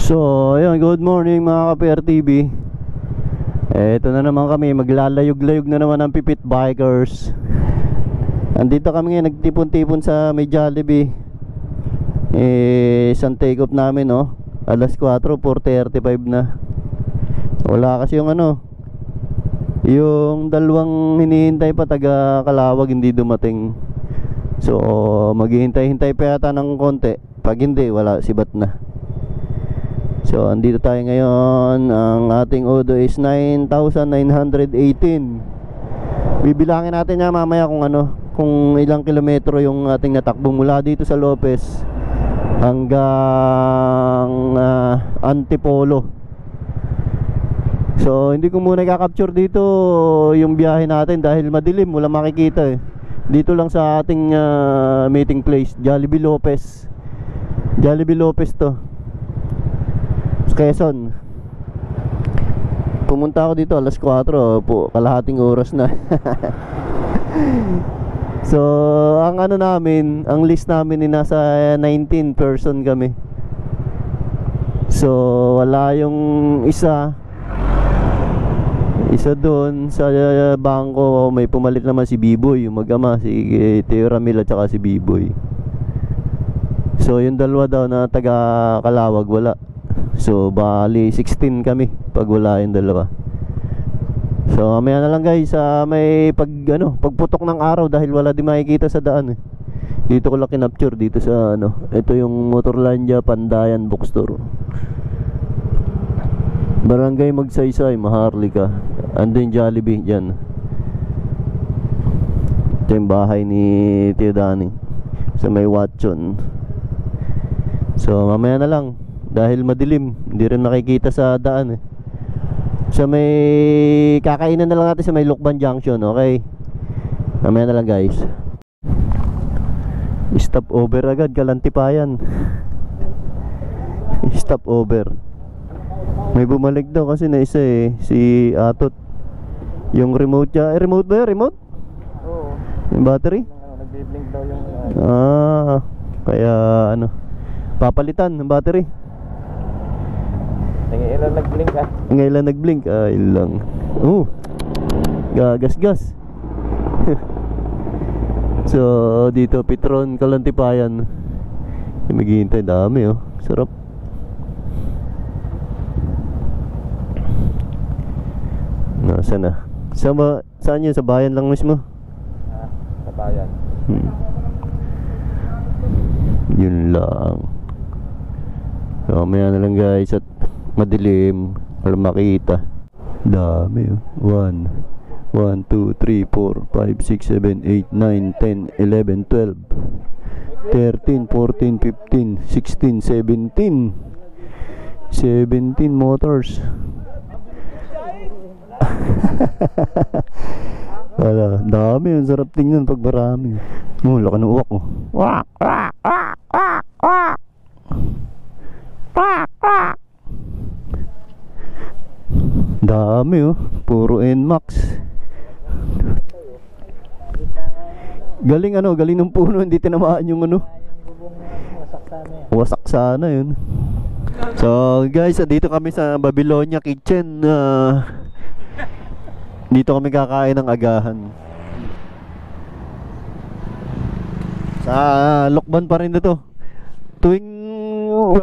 So, ayun, good morning mga ka-PR TV. Ito na naman kami, maglalayog-layog na naman ang Pipit Bikers. Andito kami ngayon, nagtipon-tipon sa may Jollibee. Isang take off namin, no? Alas 4, 4:35 na. Wala kasi yung yung dalawang hinihintay pa taga Calawag hindi dumating. So, maghihintay-hintay pa yata ng konti. Pag hindi, wala, sibat na. So, andito tayo ngayon. Ang ating odo is 9,918. Bibilangin natin nga mamaya kung ilang kilometro yung ating natakbo mula dito sa Lopez hanggang Antipolo. So, hindi ko muna i-capture dito yung biyahe natin dahil madilim, wala makikita eh. Dito lang sa ating meeting place, Jollibee Lopez. Jollibee Lopez to, Quezon. Pumunta ako dito alas 4 po, kalahating oras na. So, ang ang list namin ni nasa 19 person kami. So, wala yung isa doon sa bangko. May pumalit naman si B-Boy, yung mag-ama, si Teo Ramil at saka si B-Boy. So, yung dalawa daw na taga Calawag wala. So, bali 16 kami pag wala yung dalawa. So, mamaya na lang guys, may pagputok ng araw dahil wala din makikita sa daan eh. Dito ko lang kinapture dito sa ito yung Motorlandia Pandayan Bookstore. Barangay Magsaysay, Maharlika. Andun yung Jollibee dyan. Ito yung bahay ni Tio Dani sa may Watson. So, mamaya na lang dahil madilim, hindi rin makikita sa daan eh. So may kakainan na lang natin sa may Lukban Junction, okay? Mamaya na lang guys. Stop over agad, Kalantipayan. Stop over. May bumalik daw kasi na isa eh, si Atot. Yung remote niya, remote ba yun? Remote? Oo. Yung battery? Nagbi-blink daw yung kaya papalitan ng battery. Ngayon nag-blink Ngayon nag-blink ilang. Gagas-gas. So dito Petron, Kalantipayan. Maghihintay, dami sarap. Nasaan na? Saan yun? Sa bayan lang mismo? Sa bayan. Yun lang. So mamaya na lang guys at madilim, wala makita. Dami 1, 2, 3, 4, 5, 6, 7, 8, 9, 10, 11, 12, 13, 14, 15, 16, 17 motors. Wala, dami, ang sarap tingnan pag marami. Laki ng uwak Wak, wak, wak, wak, wak. Dami puro NMAX. Galing galing ng puno, hindi tinamaan yung wasak sana yun. So guys, dito kami sa Babylonia Kitchen. Dito kami kakain ng agahan. Sa Lokban pa rin na to. Tuwing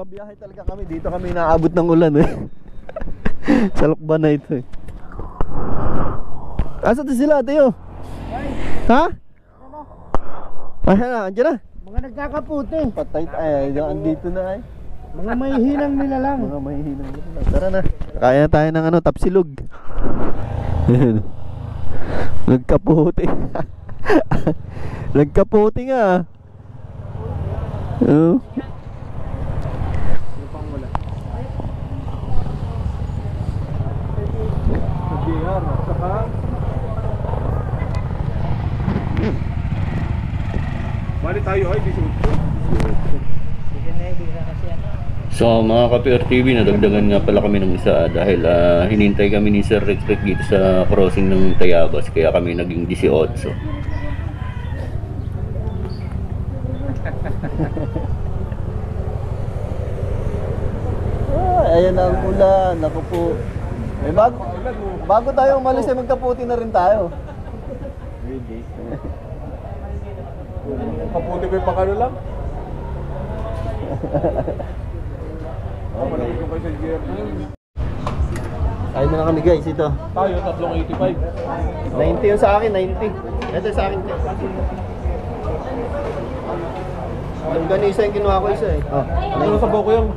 biyahe talaga kami, dito kami naabot ng ulan sa Lokban na ito Asa to sila, Teo? Ha? Andiyan na. Mga nagkakaputi. Patay tayo, andito na Mga mahihinang nila lang. Tara na. Kaya tayo ng tapsilog. Nagkaputi. Nagkaputi nga. Bali tayo ay So mga ka-PR TV, nadagdagan nga pala kami ng isa dahil hinintay kami ni Sir Rex dito sa crossing ng Tayabas, kaya kami naging 18. Ayan ang ulan. Ako po. Eh, bago tayo umalis, eh, magkaputi na rin tayo. Really? Kaputi ko yung pakano lang. Malapit ko kayo sa GR. Kain mo na kami guys, ito. Tayo, 385. 90 yung sa akin, 90. Ito sa akin. Ang ganisa yung kinuha ko isa eh. Oh, Ano sa buko yung?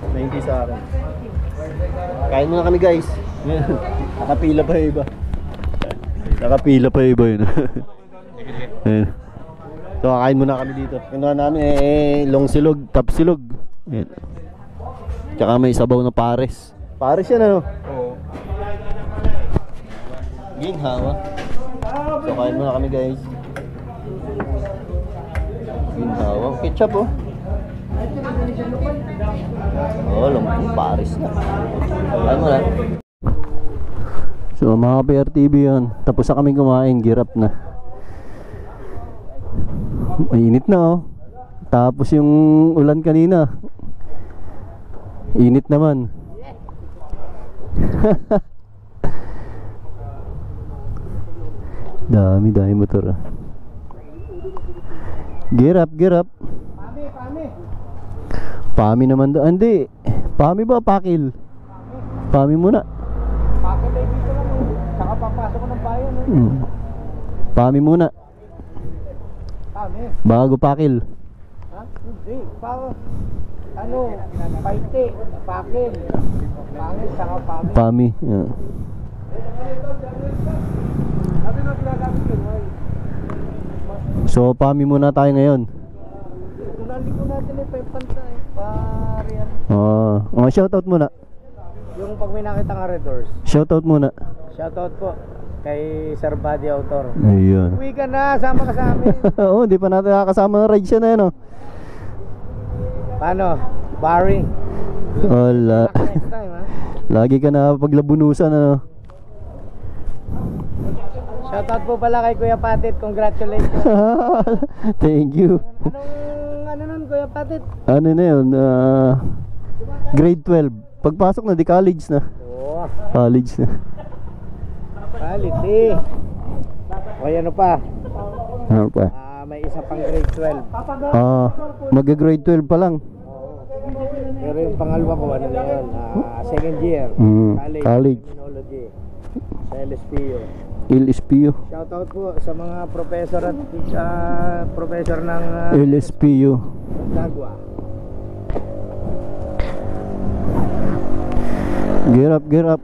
90 sa akin. Kain muna kami guys. Nakapila pa yung iba. Nakapila pa yung iba yun. Ayan. So kakain muna kami dito. Kinuha namin long silog, top silog. Ayan. Tsaka may sabaw na pares. Pares yan ano? Oo. Ginhawa. So kain muna kami guys. Ginhawa. Ketchup oh. Oh, lumpong pares na. Kain muna. So mga PRTV yun. Tapos na kami kumain. Girap na. Mainit na oh. Tapos yung ulan kanina. Init naman. Dami motor. Girap. Pami naman doon. Hindi. Pami ba? Pakil. Pami muna. Pakit ay dito lang eh. Saka papasok ko ng bayan eh. Pami muna. Kami. Bago pakil. Ha? Hindi. Ano? Paite. Pakil. Pangit. Saka pami. Pami. Yeah. Sabi na ginagamit yun. So pami muna tayo ngayon. Tunali ko natin eh. Pepanta eh. Pariyan. Shoutout muna. Yung pag may nakita nga red doors. Shoutout muna. Shoutout po kay Sir Buddy Autor. Ayun. Uwi ka na, sama ka sa amin. Oo, di pa natin nakakasama ng ride siya na yun oh. Paano? Barry. Wala. Next time ha. Lagi ka na paglabunusan ano. Shoutout po pala kay Kuya Patit. Congratulations. Thank you. Ano nun Kuya Patit? Ano na yun? Grade 12. Pagpasok na di college na. Oo. College na. Quality. O ano pa? Ano pa? May isa pang grade 12. Mag-grade 12 pa lang. Pero yung pangalawa ko ano na yun? Second year. College. Criminology. Sa LSPU. LSPU. Shoutout po sa mga professor at professor ng LSPU. Dagwa. Gear up.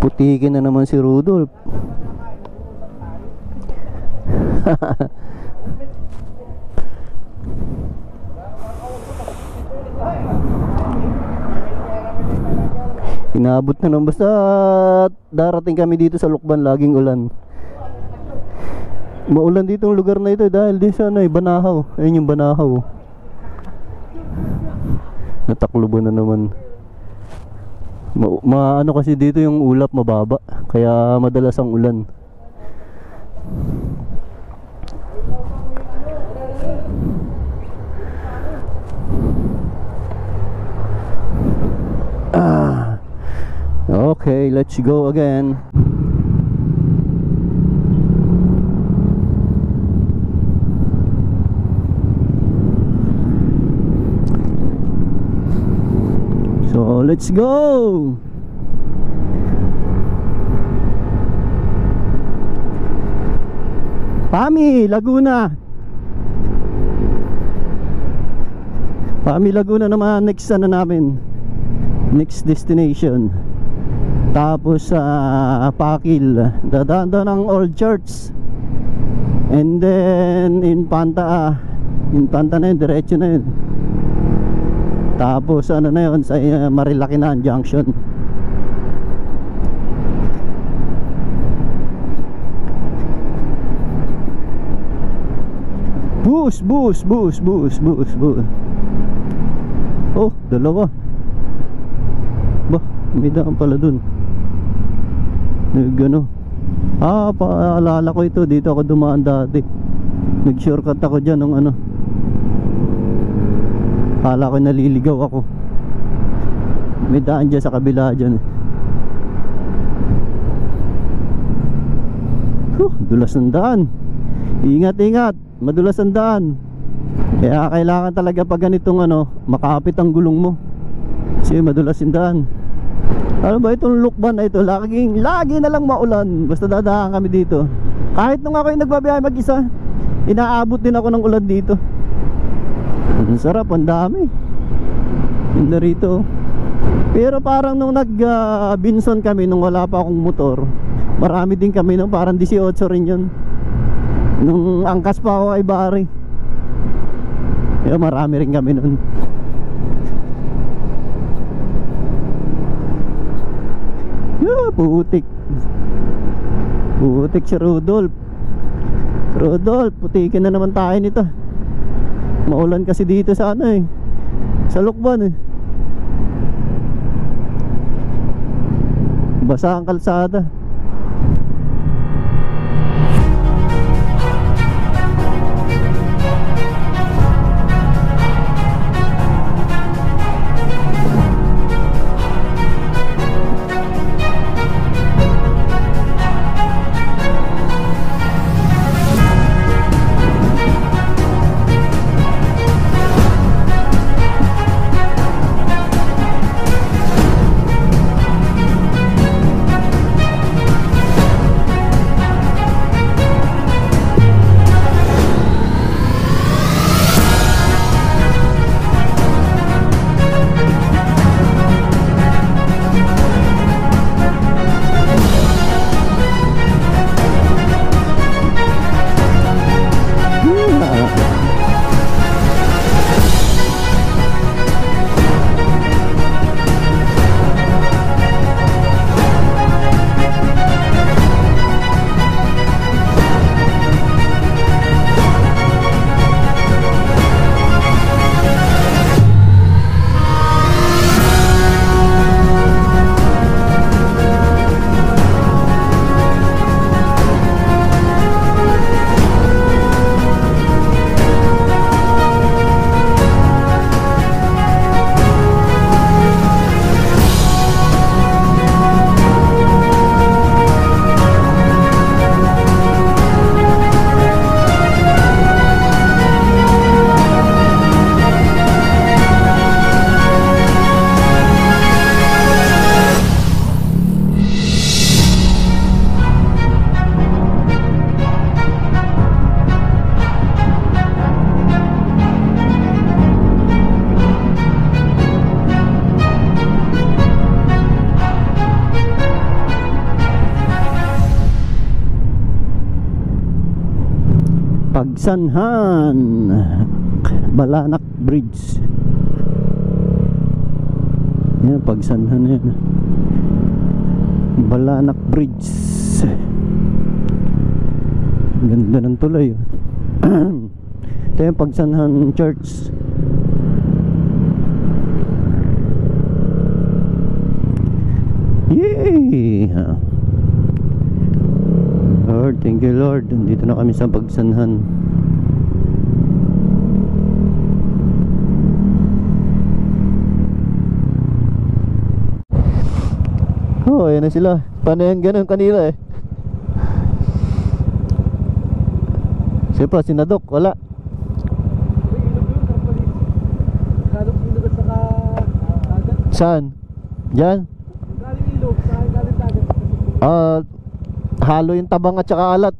Putikin na naman si Rudolph. Inaabot na naman. Basta darating kami dito sa Lukban, laging ulan. Maulan dito ang lugar na ito dahil di sa Banahaw. Ayun yung Banahaw. Natakluban na naman. Ano kasi dito yung ulap mababa, kaya madalas ang ulan. Okay, let's go again. So let's go. Pami, Laguna. Pami, Laguna naman next namin. Next destination. Tapos sa Pakil, dadaan ng Old Church. And then Infanta na yun, diretso na yun. Tapos ano na yun, sa Marilakinan Junction. Bus. Oh, dalawa. Ba, may daan pala dun. Gano. Paalala ko ito, dito ako dumaan dati. Nag-shortcut ako dyan nung ano. Kala ko naliligaw ako. May daan dyan sa kabila dyan. Dulas ng daan. Ingat, ingat. Madulas ang daan. Kaya kailangan talaga pag ganitong ano, makapit ang gulong mo. Kasi madulas yung daan. Ano ba itong Lukban na ito? Lagi na lang maulan. Basta dadaan kami dito. Kahit nung ako yung nagbabiyahe mag-isa, inaabot din ako ng ulan dito. Ang sarap, ang dami. Yun na rito. Pero parang nung nag-Binson kami, nung wala pa akong motor, marami din kami nung parang 18 rin yun. Nung angkas pa ako ay Bari. Kaya marami rin kami nun. Putik. Putik si Rudolph. Rudolph, putikin na naman tayo nito. Maulan kasi dito sa ano eh, sa Lukban eh. Basa ang kalsada. Pagsanhan Balanak Bridge. Yan, Pagsanhan yan. Balanak Bridge. Ganda ng tulay. Ito yung Pagsanhan Church. Yay! Lord, thank you Lord. Dito na kami sa Pagsanhan. Oh, ayan na sila. Paano yan ganun kanila eh? Siyempre, sinadok, wala. Saan? Diyan? Halo yung tabang at saka alat.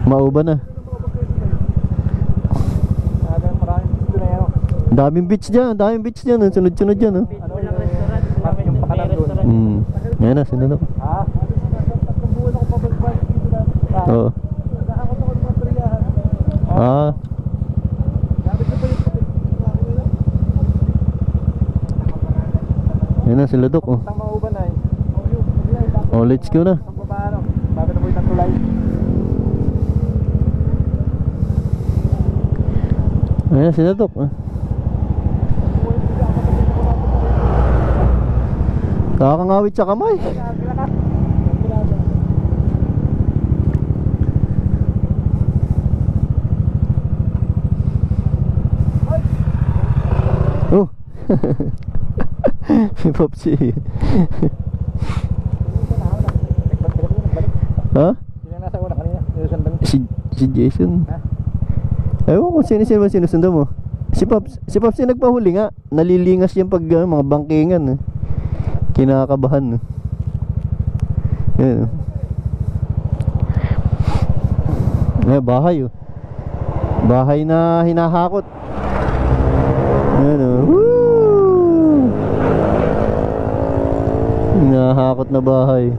Mauban na. Daming beach dyan, sunod-sunod dyan. Ayan na, sinunod. Oo. Ayan na, sila Dok. Oh, let's go na. Ayan na, sila Dok. Nakakangawit sa kamay. Oh. Si Popsi. Ha? Sino nasa una kanina? Sinusundan mo? Si Jason. Ha? Ewan ko sino ba sinusundan mo. Si Pops yung nagpahuli nga. Nalilingas yung pag mga bangkingan. Kinakabahan. Yan. Bahay oh. Bahay na hinahakot. Yan oh. Woo! Hinahakot na bahay.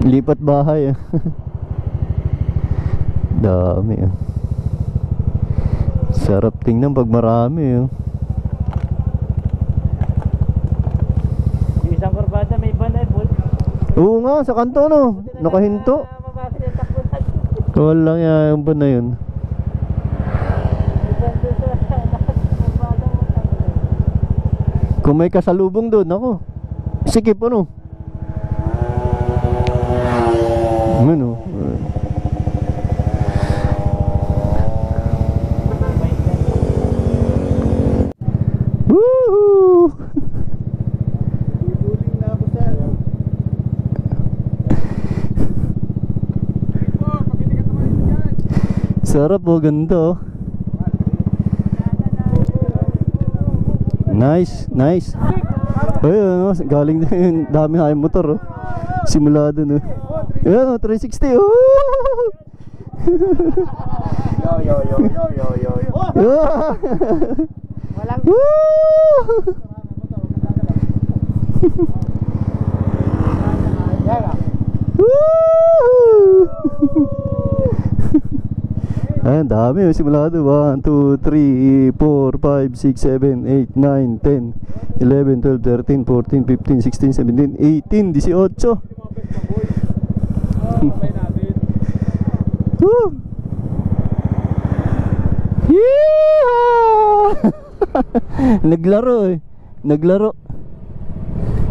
Lipat bahay. Dami ah. Sarap tingnan pag marami ah. Yung isang kurbada may banay po. Oo nga, sa kanto no. Nakahinto. Mabasa yung takbutan. Walang yan ba na yun. Kung may kasalubong doon, ako sikip ano. Ano? Woohoo! Ibuling na ako sa Sarap oh, ganda oh. Nice, nice. Ayun, oh, galing na yun. Dami hayang motor oh. Simulado no. Ayan oh, 360 oh. yo. Walang Ayan, dami oh, simulado. 1, 2, 3, 4, 5, 6, 7, 8, 9, 10, 11, 12, 13, 14, 15, 16, 17, 18, 18. Woo! Yeehaw! Naglaro eh. Naglaro.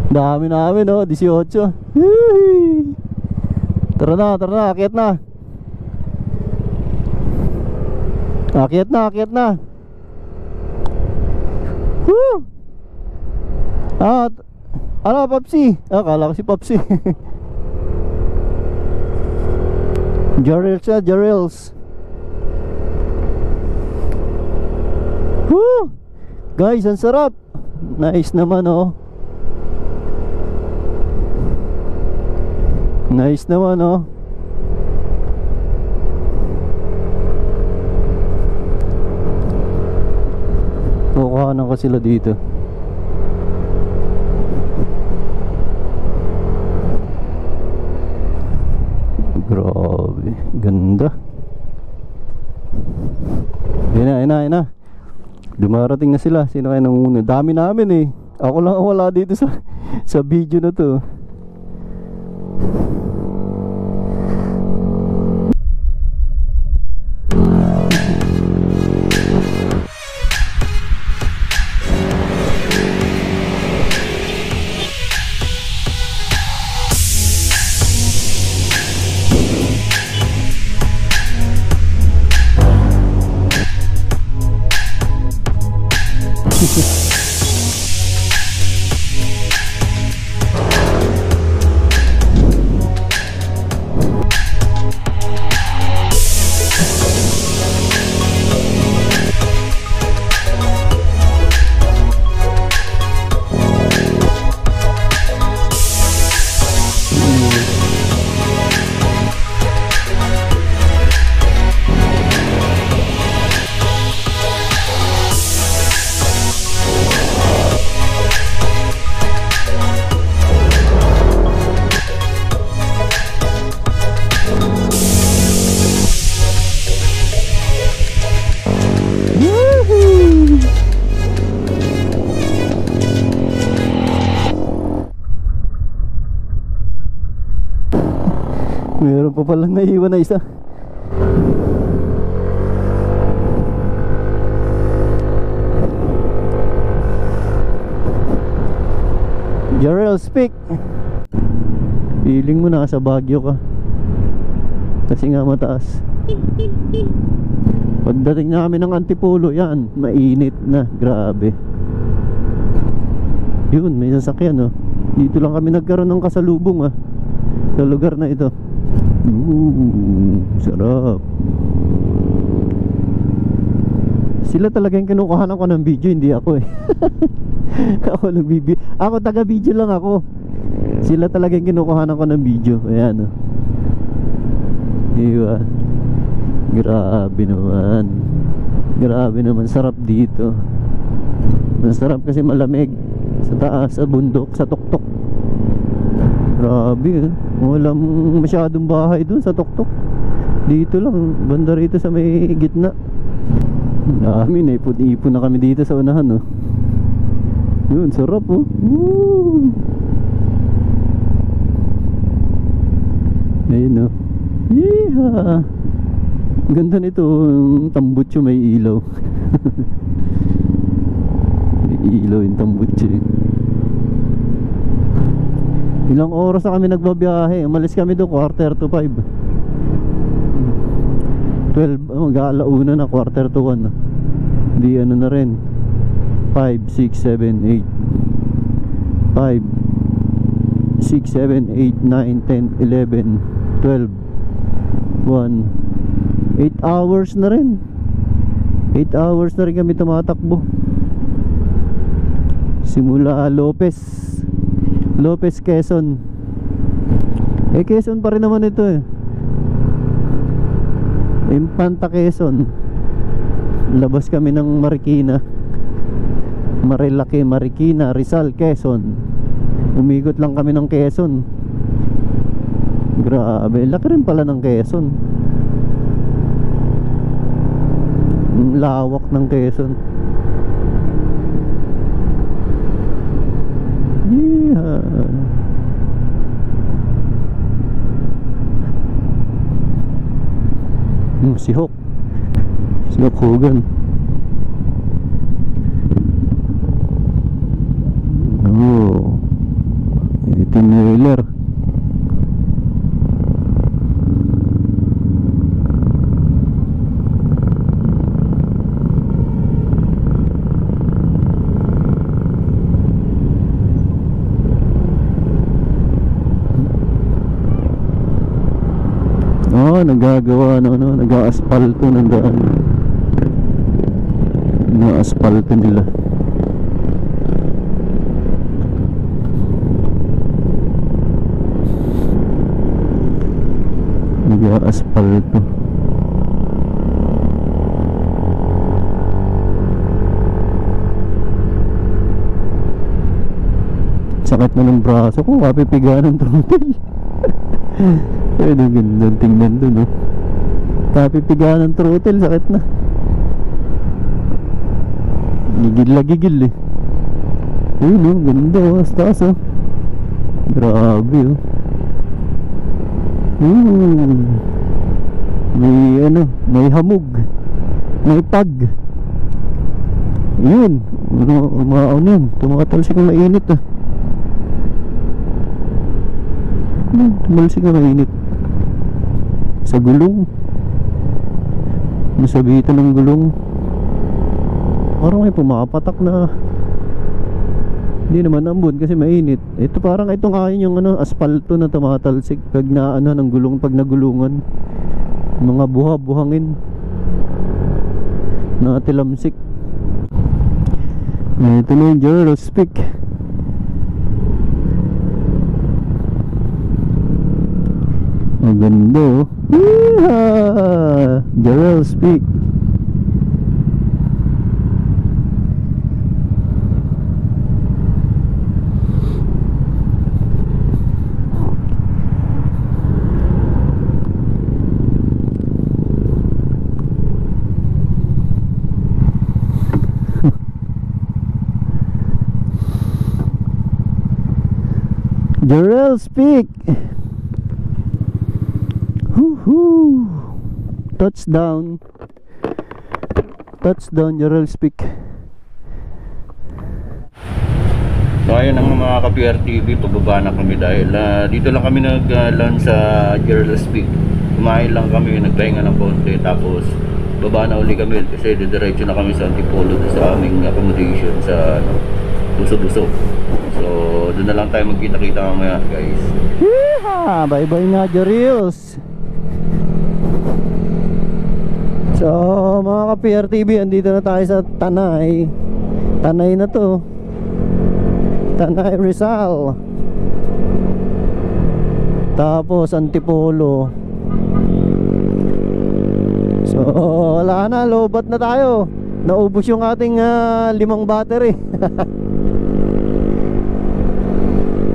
Dami namin oh, 18. Yee! Tara na, akyat na. Akyat na. Woo! Ano, Popsi? Akala ko si Popsi. Jarrels. Woo! Guys, ang sarap. Nice naman oh. Nice naman oh. Kukuhanan ko sila dito. Grabe, ganda. Ayun na. Dumarating na sila. Sino kayo nanguna? Dami namin eh. Ako lang wala dito sa video na to. Meron pa palang naiwan na isa. Jarrell, speak. Feeling mo nasa Baguio ka. Kasi nga mataas. Pagdating namin ng Antipolo, yan, mainit na, grabe. Yun, may sasakyan, oh. Dito lang kami nagkaroon ng kasalubong, ah, sa lugar na ito. Sarap. Sila talaga yung kinukuhanan ko ng video, hindi ako eh. Ako taga video lang ako. Sila talaga yung kinukuhanan ko ng video. Ayan, oh. Diba? Grabe naman. Grabe naman, sarap dito. Masarap kasi malamig. Sa taas, sa bundok, sa tuktok. Grabe, eh. Walang masyadong bahay dun sa tuktok. Dito lang, banda rito sa may gitna. Dami, naipon-ipon na kami dito sa unahan, oh. Yun, sarap, oh. Woo! Ayun, oh. Yeeha! Ganda nito, yung tambutso may ilaw. May ilaw yung tambutso. Ilang oras na kami nagbabiyahe. Umalis kami doon 4:45. 12, mag-aalauna na, 1:45. Di ano na rin, 5, 6, 7, 8 5, 6, 7, 8, 9, 10, 11, 12, 1 8 hours na rin. 8 hours na rin kami tumatakbo. Simula Lopez, Quezon. Quezon pa rin naman ito eh. Infanta, Quezon. Labas kami ng Marikina, Marilaki, Marikina, Rizal, Quezon. Umikot lang kami ng Quezon. Grabe, laki rin pala ng Quezon. Lawak ng Quezon. Yeah. Si Hulk Hogan. Oh, Tim Miller. Nagagawa na ano, nag-aasfalto ng daan. Na-aspalto nila. Nag-aasfalto. Sakit na ng braso ko, kapipiga ng throttle. Ay, gandang tingnan dun, oh. Kapipiga ng throttle, sakit na. Gigil na gigil eh. Uy, no, ganda, oh, taas, oh. Grabe, oh. May ano, may hamog, may pag. Yun, umaon yun. Tumatalsik ang mainit, ah. Tumalsik ang mainit sa gulong. Nasabitan ng gulong. Parang may pumapatak na. Hindi naman ambon kasi mainit. Ito parang itong ayon yung ano, aspalto na tumatalsik pag na ano ng gulong, pag nagulungan. Mga buhangin na tilamsik. Ito na yung Jarrell Speak. Maganda, oh. Yeehaw! Jarrell Speak. Jarrell Speak. Woohoo! Touchdown. Touchdown, Jarrell Speak. So ayun ang mga ka-PRTV, pababa na kami dahil dito lang kami nag-lunch sa Gerald's Peak. Kumain lang kami, nagpahinga ng konti, tapos baba na uli kami kasi didiretso na kami sa Antipolo sa aming accommodation sa Buso-Buso. So doon na lang tayo magkita-kita mamaya guys. Yeehaw! Bye bye na Reels. So mga ka-PRTV, andito na tayo sa Tanay. Tanay na to, Tanay Rizal. Tapos Antipolo. So wala na, lobat na tayo. Naubos yung ating 5 battery.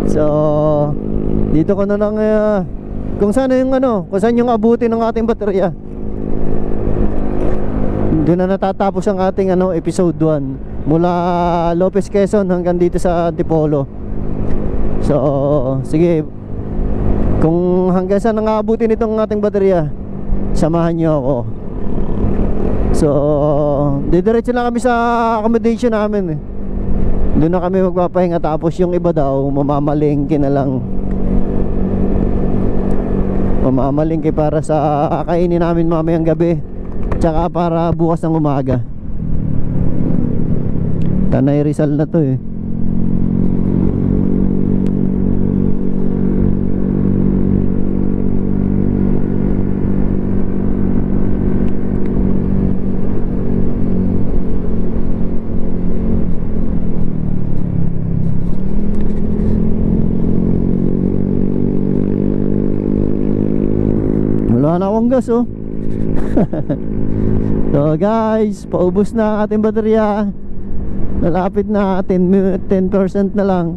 So dito ko na lang kung saan yung kung saan yung abutin ng ating baterya. Doon na natatapos ang ating episode 1 mula Lopez Quezon hanggang dito sa Antipolo. So sige, kung hanggang saan nangabutin itong ating baterya, samahan nyo ako. So didiretso na kami sa accommodation namin eh. Doon na kami magpapahinga, tapos yung iba daw mamamalingki na lang. Mamamalingki para sa kainin namin mamayang gabi, tsaka para bukas ng umaga. Tanay Rizal na to eh. Wala na akong gas oh. So guys, paubos na ang ating baterya. Nalapit na 10% na lang.